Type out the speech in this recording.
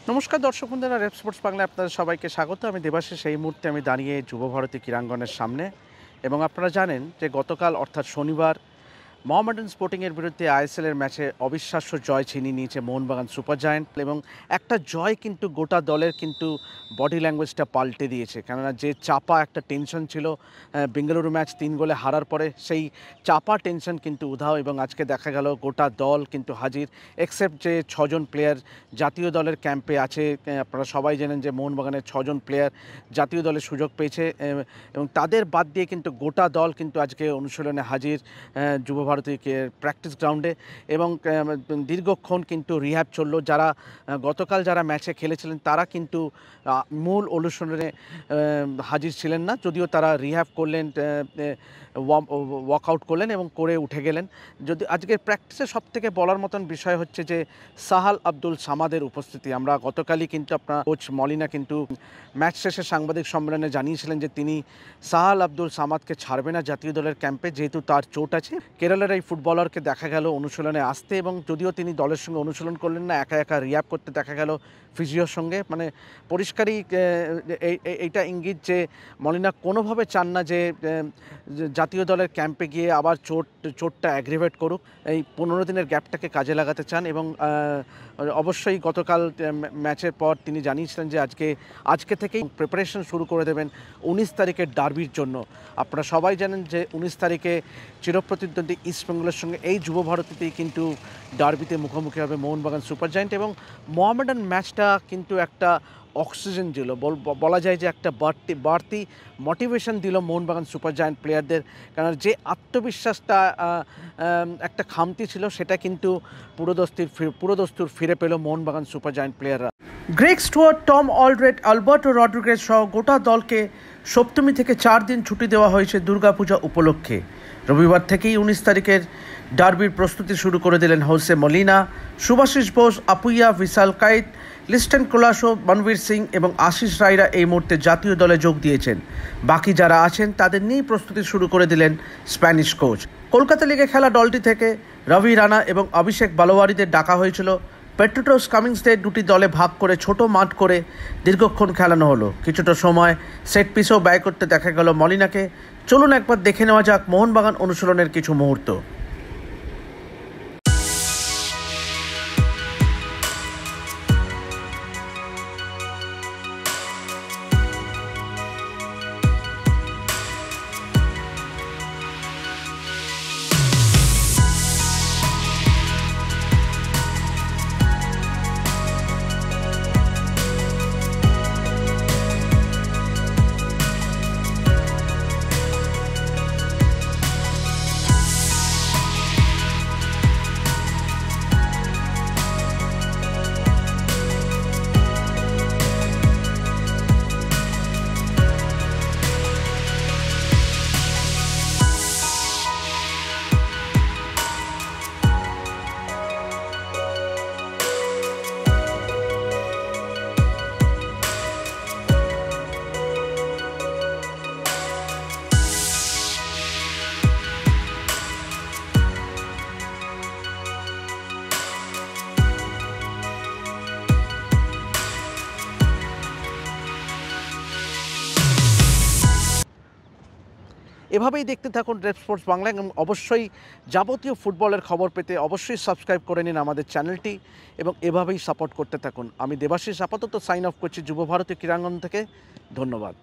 নমস্কার দর্শক বন্ধুরা, রেপ স্পোর্টস বাংলায় আপনাদের সবাইকে স্বাগত। আমি দেবাশিস। এই মুহূর্তে আমি দাঁড়িয়ে যুবভারতী ক্রীড়াঙ্গনের সামনে এবং আপনারা জানেন যে গতকাল অর্থাৎ শনিবার মোহামেডান স্পোর্টিংয়ের বিরুদ্ধে আইএসএলের ম্যাচে অবিশ্বাস্য জয় ছিনিয়ে নিয়েছে মোহনবাগান সুপার জায়ান্ট এবং একটা জয় কিন্তু গোটা দলের কিন্তু বডি ল্যাঙ্গুয়েজটা পাল্টে দিয়েছে। কেননা যে চাপা একটা টেনশন ছিল বেঙ্গালুরু ম্যাচ ৩ গোলে হারার পরে, সেই চাপা টেনশন কিন্তু উধাও এবং আজকে দেখা গেল গোটা দল কিন্তু হাজির, এক্সেপ্ট যে ৬জন প্লেয়ার জাতীয় দলের ক্যাম্পে আছে। আপনারা সবাই জানেন যে মোহনবাগানের ৬জন প্লেয়ার জাতীয় দলের সুযোগ পেয়েছে এবং তাদের বাদ দিয়ে কিন্তু গোটা দল কিন্তু আজকে অনুশীলনে হাজির যুবভারতী প্র্যাকটিস গ্রাউন্ডে এবং দীর্ঘক্ষণ কিন্তু রিহ্যাব চললো। যারা গতকাল যারা ম্যাচে খেলেছিলেন তারা কিন্তু মূল অনুশীলনে হাজির ছিলেন না, যদিও তারা রিহ্যাব করলেন, ওয়ার্কআউট করলেন এবং করে উঠে গেলেন। যদি আজকের প্র্যাকটিসে সবথেকে বলার মতন বিষয় হচ্ছে যে সাহাল আব্দুল সামাদের উপস্থিতি। আমরা গতকালই কিন্তু আপনার কোচ মলিনা কিন্তু ম্যাচ শেষে সাংবাদিক সম্মেলনে জানিয়েছিলেন যে তিনি সাহাল আব্দুল সামাদকে ছাড়বে না জাতীয় দলের ক্যাম্পে, যেহেতু তার চোট আছে। কেরলের এই ফুটবলারকে দেখা গেল অনুশীলনে আসতে এবং যদিও তিনি দলের সঙ্গে অনুশীলন করলেন না, একা একা রিহ্যাব করতে দেখা গেল ফিজিওর সঙ্গে। মানে পরিষ্কারই এইটা ইঙ্গিত যে মলিনা কোনোভাবে চান না যে জাতীয় দলের ক্যাম্পে গিয়ে আবার চোটটা অ্যাগ্রিভেট করুক। এই 15 দিনের গ্যাপটাকে কাজে লাগাতে চান এবং অবশ্যই গতকাল ম্যাচের পর তিনি জানিয়েছিলেন যে আজকে থেকেই প্রিপারেশন শুরু করে দেবেন 19 তারিখের ডার্বির জন্য। আপনারা সবাই জানেন যে 19 তারিখে চিরপ্রতিদ্বন্দ্বী ইস্টবেঙ্গলের সঙ্গে এই যুবভারতীতেই কিন্তু ডার্বিতে মুখোমুখি হবে মোহনবাগান সুপার জায়ান্ট এবং মোহামেডান ম্যাচটা কিন্তু একটা অক্সিজেন দিল, বলা যায় যে একটা বাড়তি মোটিভেশন দিল মোহনবাগান সুপার জায়ান্ট প্লেয়ারদের। কারণ যে আত্মবিশ্বাসটা একটা খামতি ছিল সেটা কিন্তু পুরোদস্তুর ফিরে পেল মোহনবাগান সুপার জায়ান্ট প্লেয়াররা। Greg Stewart, Tom Aldred, Alberto Rodriguez সহ গোটা দলকে সপ্তমী থেকে 4 দিন ছুটি দেওয়া হয়েছে দুর্গাপূজা উপলক্ষে। রবিবার থেকেই 19 তারিখের ডার্বির প্রস্তুতি শুরু করে দিলেন হোসে মলিনা। শুভাশিস বোস, আপুইয়া, ভিশাল কাইত, লিস্টন কোলাসো, মনবীর সিং এবং আশিস রায়রা এই মুহূর্তে জাতীয় দলে যোগ দিয়েছেন। বাকি যারা আছেন তাদের নিয়েই প্রস্তুতি শুরু করে দিলেন স্প্যানিশ কোচ। কলকাতা লিগে খেলা দলটি থেকে রবি রানা এবং অভিষেক বালোয়ারিদের ডাকা হয়েছিল। পেট্রোটোস কামিন্সদের দুটি দলে ভাগ করে ছোট মাঠ করে দীর্ঘক্ষণ খেলানো হলো। কিছুটা সময় সেট পিসও ব্যয় করতে দেখা গেল মলিনাকে। চলুন একবার দেখে নেওয়া যাক মোহনবাগান অনুশীলনের কিছু মুহূর্ত। এভাবেই দেখতে থাকুন রেপ স্পোর্টস বাংলা এবং অবশ্যই যাবতীয় ফুটবলের খবর পেতে অবশ্যই সাবস্ক্রাইব করে নিন আমাদের চ্যানেলটি এবং এভাবেই সাপোর্ট করতে থাকুন। আমি দেবাশিস আপাতত সাইন অফ করছি যুবভারতী ক্রীড়াঙ্গন থেকে। ধন্যবাদ।